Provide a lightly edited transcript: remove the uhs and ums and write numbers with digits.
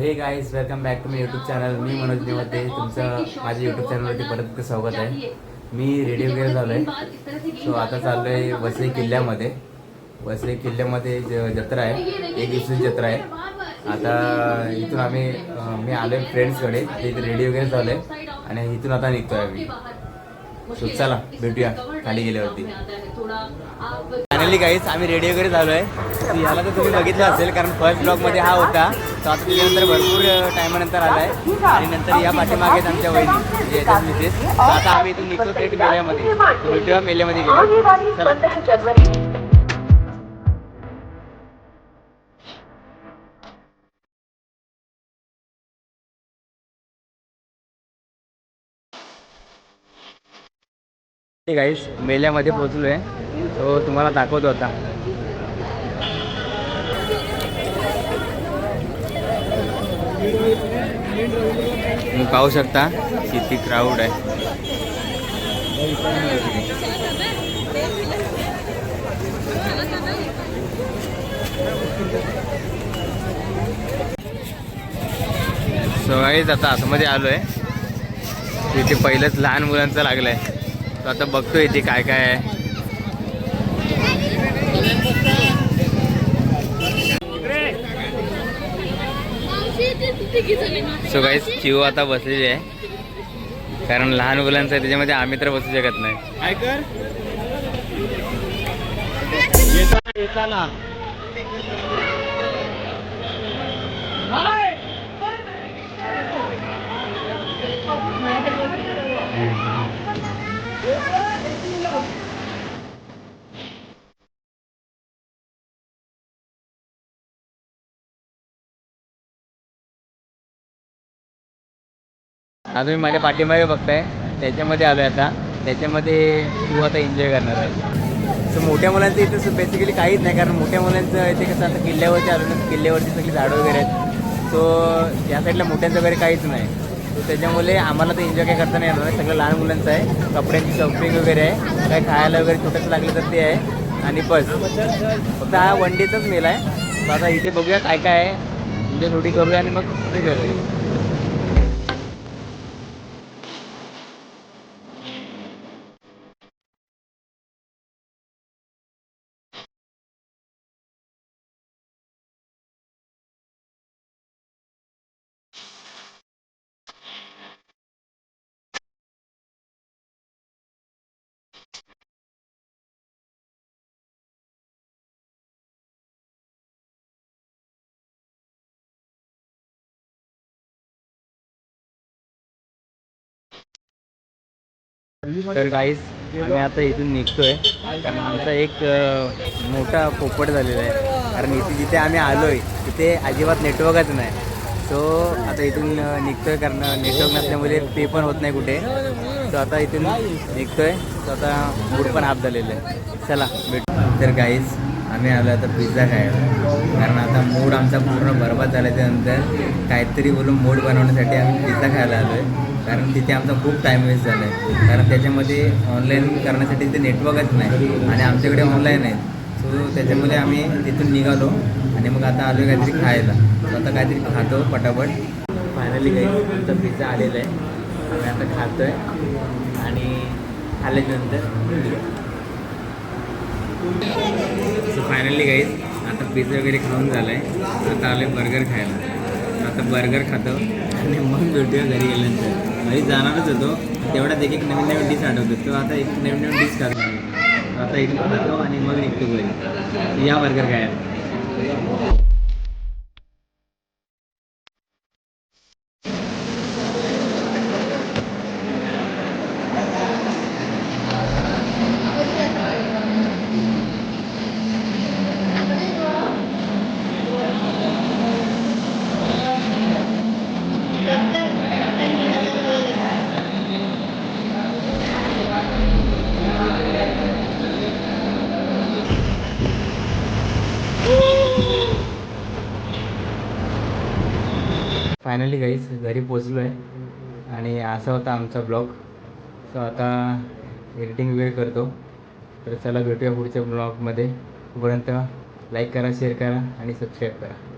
हे guys welcome back to my YouTube channel. मी मनोज नेवते तुमचं माझ्या यूट्यूब चॅनलवरती परत स्वागत आहे. मी रेडी वगैरे झालो आहे. सो आता चाललो आहे वसई किल्ल्यामध्ये. वसई किल्ल्यामध्ये जत्रा आहे, एक दिवसाची जत्रा आहे. आता इथून मी आलो आहे फ्रेंड्सकडे, ते इथे रेडी वगैरे झालो आहे आणि इथून आता निघतो आहे आम्ही. सो चला भेटूया खाली गेल्यावरती. फायनली गाईज आम्ही रेडी वगैरे झालो आहे. याला तर तुम्ही बघितलं असेल कारण फर्स्ट ब्लॉगमध्ये हा होता. तो आता त्याच्यानंतर भरपूर टायमानंतर आला आहे आणि नंतर या पाठीमागे आहेत आमच्या वहिनी म्हणजे याच्याच मिसेस. आता आम्ही इथून निघतो थेट मेल्यामध्ये. भेटूया मेल्यामध्ये गेलो. चला. गाईस मेल्यामध्ये पोहोचलो आहे, तो तुम्हाला दाखवतो आता. तुम्ही पाहू शकता किती क्राऊड आहे. सो गाईस आता आतमध्ये आलो आहे. इथे पहिलंच लहान मुलांचं लागलं आहे. तो आता बघतो इथे काय काय आहे. सो गाईस चिव आता बसलेली आहे कारण लहान मुलांचं आहे त्याच्यामध्ये आम्ही तर बसू शकत नाही. काय कर येताना आता तुम्ही माझ्या पाठीमागे बघताय त्याच्यामध्ये आलो आहे आता. त्याच्यामध्ये तू आता एन्जॉय करणार आहे. सो मोठ्या मुलांचं इथं बेसिकली काहीच नाही कारण मोठ्या मुलांचं इथे कसं आता किल्ल्यावरती आलो ना, किल्ल्यावरती सगळी झाडं वगैरे आहेत. सो या साईडला मोठ्यांचं वगैरे काहीच नाही. सो त्याच्यामुळे आम्हाला तर एन्जॉय काय करता नाही येणार आहे. सगळं लहान मुलांचं आहे. कपड्यांची शॉपिंग वगैरे आहे, काय खायला वगैरे छोटंसं लागलं तर ते आहे आणि बस. फक्त हा वन डेचाच मेल आहे. सो आता इथे बघूया काय काय आहे, म्हणजे थोडी करूया आणि मग करूया. तर गाईस आम्ही आता इथून निघतोय कारण आमचा एक मोठा पोपट झालेला आहे. कारण इथे जिथे आम्ही आलो आहे तिथे अजिबात नेटवर्कच नाही. सो आता इथून निघतोय कारण नेटवर्क नसल्यामुळे पे पण होत नाही कुठे. सो आता इथून निघतोय. सो आता मूड पण हाफ झालेलं आहे. चला भेटू. तर गाईस आम्ही आलो आता पिझ्झा खायला कारण आता मूड आमचा पूर्ण बरबाद झाल्याच्यानंतर काहीतरी बोलून मूड बनवण्यासाठी आम्ही पिझ्झा खायला आलो आहे. कारण तिथे आमचा खूप टाईम वेस्ट झाला आहे कारण त्याच्यामध्ये ऑनलाईन करण्यासाठी ते नेटवर्कच नाही आणि आमच्याकडे ऑनलाईन आहे. सो त्याच्यामुळे आम्ही तिथून निघालो आणि मग आता आलो काहीतरी खायला. सो आता काहीतरी खातो पटापट. फायनली काही आमचा पिझ्झा आलेला आहे. आम्ही आता खातो आहे आणि खाल्ल्याच्यानंतर सो फायनली काही आता पिझ्झा वगैरे खाऊन झाला आहे. आता आलो बर्गर खायला. आता बर्गर खातो आणि मग भेटूया घरी गेल्यानंतर. घरी जाणारच होतो तेवढ्यात एक नवीन नवीन डिश आठवतो. तो आता एक नवीन नवीन डिश खातो. आता एक खातो आणि मग निघतो घरी. या बर्गर खायला. फायनली गाईस घरी पोचलो आहे आणि असा होता आमचा ब्लॉग. सो आता एडिटिंग वगैरे करतो. तर चला भेटूया पुढच्या ब्लॉगमध्ये. तोपर्यंत लाईक करा, शेअर करा आणि सबस्क्राईब करा.